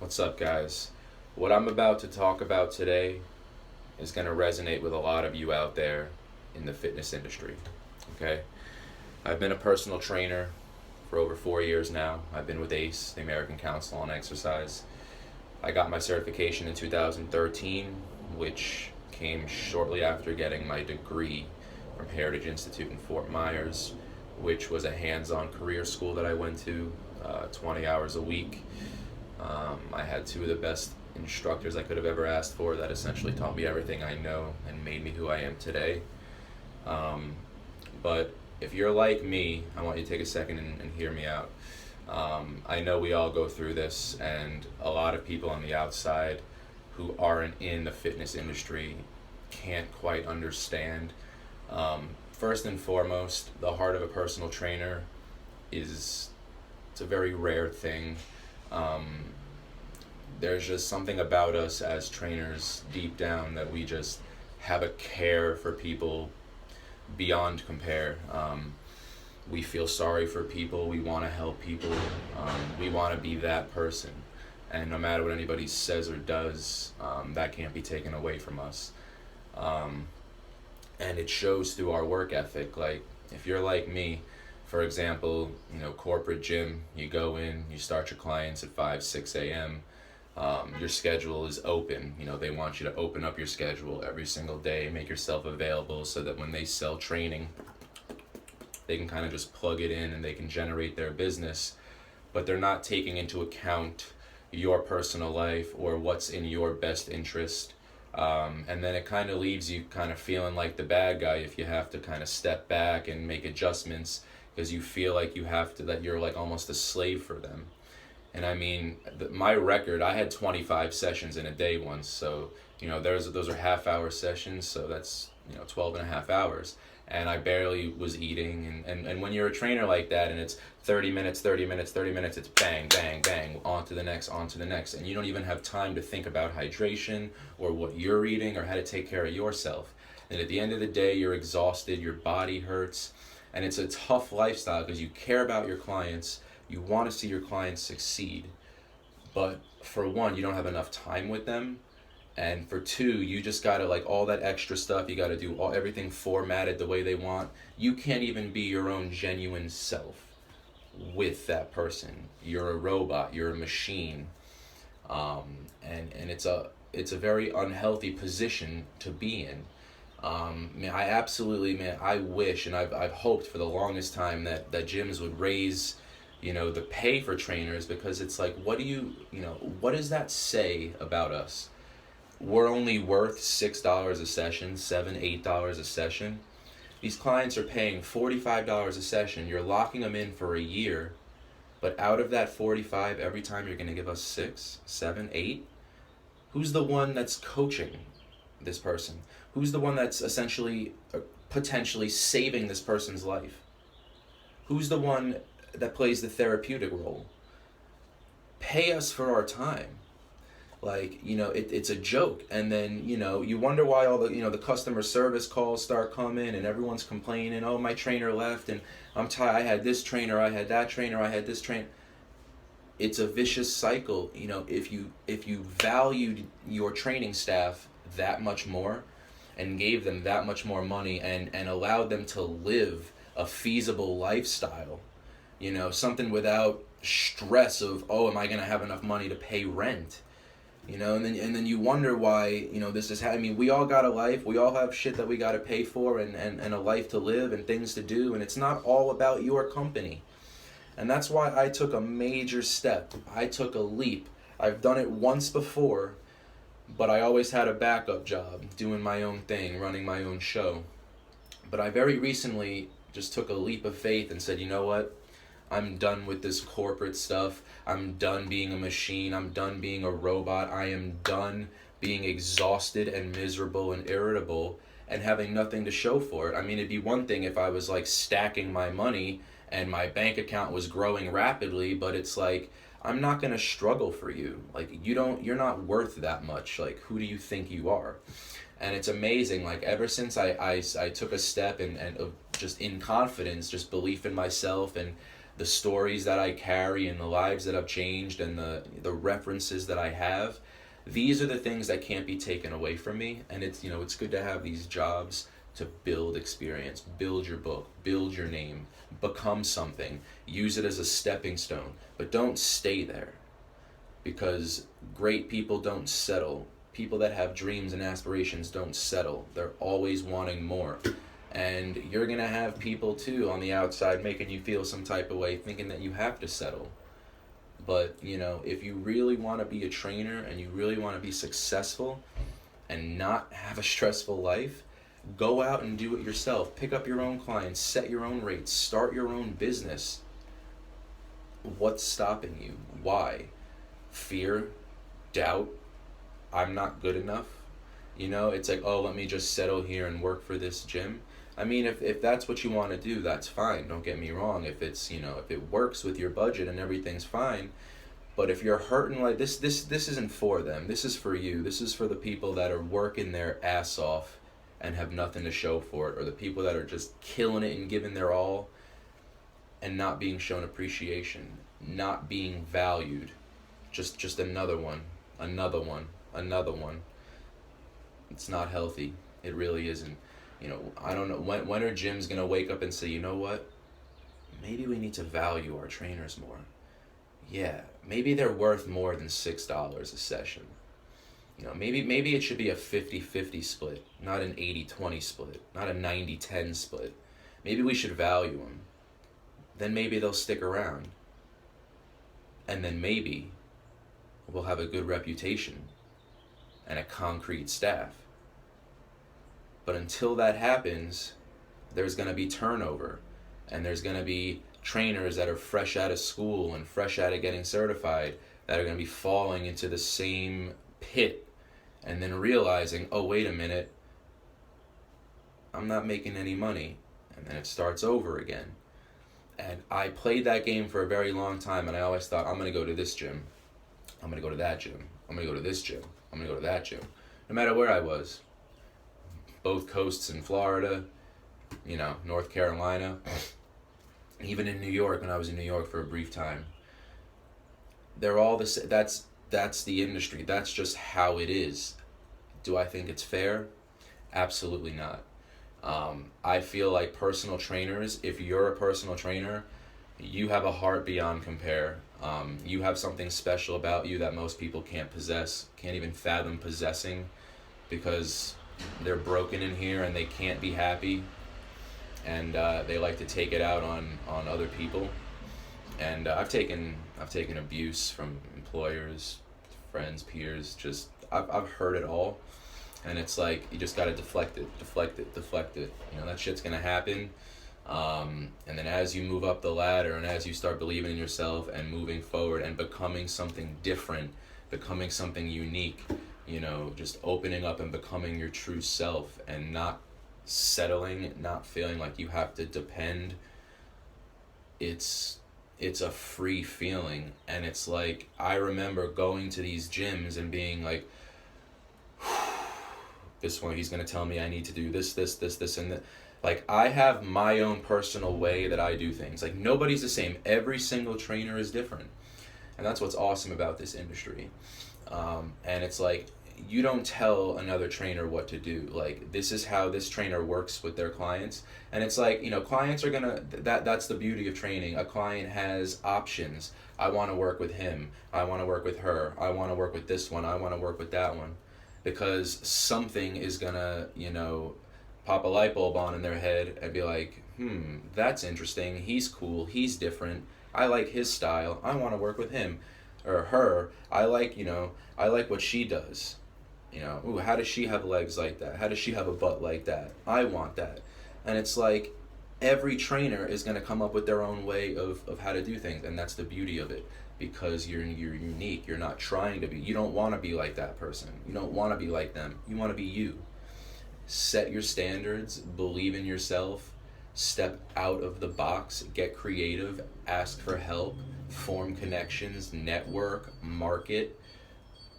What's up, guys? What I'm about to talk about today is going to resonate with a lot of you out there in the fitness industry. Okay? I've been a personal trainer for over 4 years now. I've been with ACE, the American Council on Exercise. I got my certification in 2013, which came shortly after getting my degree from Heritage Institute in Fort Myers, which was a hands on career school that I went to, 20 hours a week. I had two of the best instructors I could have ever asked for that essentially taught me everything I know and made me who I am today. Um, but if you're like me, I want you to take a second and hear me out. I know we all go through this, and a lot of people on the outside who aren't in the fitness industry can't quite understand. First and foremost, the heart of a personal trainer is it's a very rare thing. Um, there's just something about us as trainers deep down that we just have a care for people beyond compare. We feel sorry for people. We want to help people. We want to be that person. And no matter what anybody says or does, that can't be taken away from us. Um, and it shows through our work ethic. Like, if you're like me, for example, corporate gym, you go in, you start your clients at 5, 6 a.m. Your schedule is open. They want you to open up your schedule every single day, make yourself available so that when they sell training, they can kind of just plug it in and they can generate their business. But they're not taking into account your personal life or what's in your best interest. And then it kind of leaves you kind of feeling like the bad guy if you have to kind of step back and make adjustments because you feel like that you're like almost a slave for them. And I mean, my record, I had 25 sessions in a day once. So, those are half-hour sessions. So that's, 12 and a half hours. And I barely was eating. And when you're a trainer like that and it's 30 minutes, 30 minutes, 30 minutes, it's bang, bang, bang, on to the next, on to the next. And you don't even have time to think about hydration or what you're eating or how to take care of yourself. And at the end of the day, you're exhausted, your body hurts. And it's a tough lifestyle because you care about your clients. You want to see your clients succeed, but for one, you don't have enough time with them, and for two, you just gotta like all that extra stuff. You gotta do everything formatted the way they want. You can't even be your own genuine self with that person. You're a robot. You're a machine, and it's a very unhealthy position to be in. I wish, and I've hoped for the longest time that gyms would raise the pay for trainers, because it's like, what does that say about us? We're only worth $6 a session, $7, $8 a session. These clients are paying $45 a session. You're locking them in for a year, but out of that 45, every time you're going to give us 6, 7, 8. Who's the one that's coaching this person? Who's the one that's essentially potentially saving this person's life? Who's the one that plays the therapeutic role? Pay us for our time. Like, it's a joke. And then, you wonder why all the customer service calls start coming and everyone's complaining, oh, my trainer left and I'm tired, I had this trainer, I had that trainer, I had this trainer. It's a vicious cycle. If you valued your training staff that much more and gave them that much more money and allowed them to live a feasible lifestyle, something without stress of, oh, am I going to have enough money to pay rent? And then you wonder why, this is, I mean, we all got a life, we all have shit that we got to pay for and a life to live and things to do, and it's not all about your company. And that's why I took a major step. I took a leap. I've done it once before, but I always had a backup job, doing my own thing, running my own show. But I very recently just took a leap of faith and said, you know what? I'm done with this corporate stuff. I'm done being a machine. I'm done being a robot. I am done being exhausted and miserable and irritable and having nothing to show for it. I mean, it'd be one thing if I was like stacking my money and my bank account was growing rapidly, but it's like, I'm not going to struggle for you. Like, you're not worth that much. Like, who do you think you are? And it's amazing, like, ever since I took a step and just in confidence, just belief in myself, and the stories that I carry and the lives that I've changed and the references that I have, these are the things that can't be taken away from me. And it's, it's good to have these jobs to build experience, build your book, build your name, become something, use it as a stepping stone, but don't stay there, because great people don't settle. People that have dreams and aspirations don't settle. They're always wanting more. And you're going to have people too on the outside making you feel some type of way, thinking that you have to settle. But, if you really want to be a trainer and you really want to be successful and not have a stressful life, go out and do it yourself. Pick up your own clients, set your own rates, start your own business. What's stopping you? Why? Fear, doubt, I'm not good enough. It's like, oh, let me just settle here and work for this gym. I mean, if that's what you want to do, that's fine. Don't get me wrong. If it's, if it works with your budget and everything's fine. But if you're hurting like this isn't for them. This is for you. This is for the people that are working their ass off and have nothing to show for it, or the people that are just killing it and giving their all and not being shown appreciation, not being valued. Just another one. It's not healthy. It really isn't. I don't know, when are gyms going to wake up and say, you know what? Maybe we need to value our trainers more. Yeah, maybe they're worth more than $6 a session. Maybe it should be a 50-50 split, not an 80-20 split, not a 90-10 split. Maybe we should value them. Then maybe they'll stick around. And then maybe we'll have a good reputation and a concrete staff. But until that happens, there's going to be turnover, and there's going to be trainers that are fresh out of school and fresh out of getting certified that are going to be falling into the same pit and then realizing, oh, wait a minute, I'm not making any money. And then it starts over again. And I played that game for a very long time, and I always thought, I'm going to go to this gym. I'm going to go to that gym. I'm going to go to this gym. I'm going to go to that gym. No matter where I was. Both coasts in Florida, North Carolina, even in New York, when I was in New York for a brief time. They're all the same. That's the industry. That's just how it is. Do I think it's fair? Absolutely not. I feel like personal trainers, if you're a personal trainer, you have a heart beyond compare. You have something special about you that most people can't possess, can't even fathom possessing, because they're broken in here and they can't be happy, and they like to take it out on other people. And I've taken abuse from employers, friends, peers. Just I've heard it all, and it's like you just gotta deflect it. That shit's gonna happen. And then as you move up the ladder and as you start believing in yourself and moving forward and becoming something different, becoming something unique, just opening up and becoming your true self and not settling, not feeling like you have to depend. It's a free feeling. And it's like, I remember going to these gyms and being like, this one, he's going to tell me I need to do this, and that. Like, I have my own personal way that I do things. Like, nobody's the same. Every single trainer is different. And that's what's awesome about this industry. And it's like, you don't tell another trainer what to do. Like, this is how this trainer works with their clients. And it's like, clients are gonna, that's the beauty of training. A client has options. I want to work with him. I want to work with her. I want to work with this one. I want to work with that one. Because something is gonna, pop a light bulb on in their head and be like, that's interesting. He's cool. He's different. I like his style. I want to work with him or her. I like what she does. Ooh, how does she have legs like that? How does she have a butt like that? I want that. And it's like, every trainer is going to come up with their own way of how to do things. And that's the beauty of it, because you're unique. You're not trying to be. You don't want to be like that person. You don't want to be like them. You want to be you. Set your standards, believe in yourself, step out of the box, get creative, ask for help, form connections, network, market,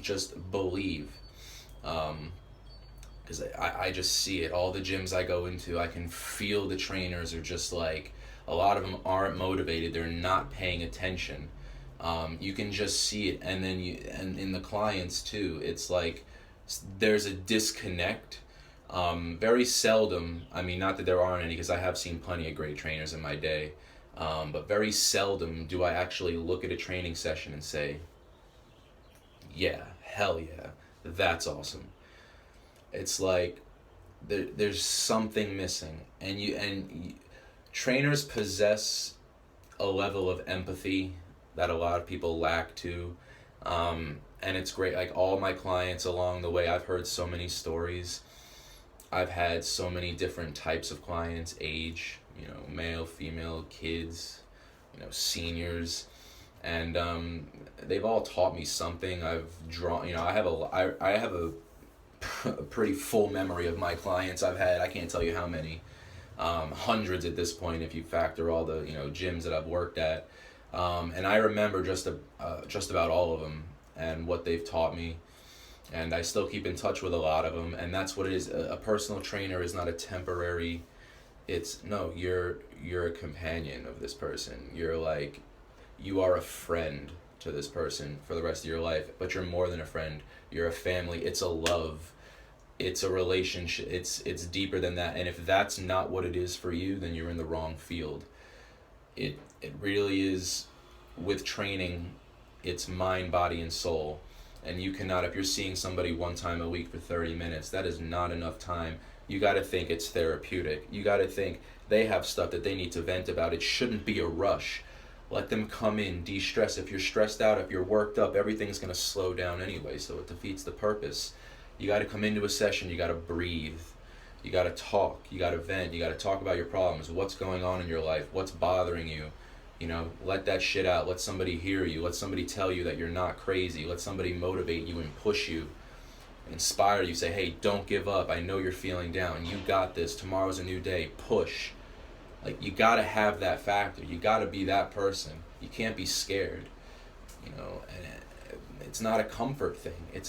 just believe. Because I just see it. All the gyms I go into, I can feel the trainers are just like A lot of them aren't motivated. They're not paying attention. You can just see it, and then and in the clients too. It's like there's a disconnect. Very seldom. I mean, not that there aren't any, because I have seen plenty of great trainers in my day. But very seldom do I actually look at a training session and say, yeah, hell yeah, that's awesome. It's like there's something missing, and trainers possess a level of empathy that a lot of people lack too. And it's great. Like, all my clients along the way, I've heard so many stories. I've had so many different types of clients, age, male, female, kids, seniors, and they've all taught me something. I've drawn, I have a pretty full memory of my clients I've had. I can't tell you how many, hundreds at this point if you factor all the gyms that I've worked at, and I remember just about all of them and what they've taught me. And I still keep in touch with a lot of them, and that's what it is. A personal trainer is not a temporary. No, you're a companion of this person. You are a friend to this person for the rest of your life, but you're more than a friend. You're a family. It's a love. It's a relationship. It's deeper than that. And if that's not what it is for you, then you're in the wrong field. It really is. With training, it's mind, body, and soul. And you cannot, if you're seeing somebody one time a week for 30 minutes, that is not enough time. You got to think it's therapeutic. You got to think they have stuff that they need to vent about. It shouldn't be a rush. Let them come in, de-stress. If you're stressed out, if you're worked up, everything's going to slow down anyway, so it defeats the purpose. You got to come into a session, you got to breathe. You got to talk, you got to vent, you got to talk about your problems, what's going on in your life, what's bothering you. Let that shit out. Let somebody hear you. Let somebody tell you that you're not crazy. Let somebody motivate you and push you, inspire you. Say, hey, don't give up. I know you're feeling down. You got this. Tomorrow's a new day. Push. Like, you got to have that factor. You got to be that person. You can't be scared. And it's not a comfort thing. It's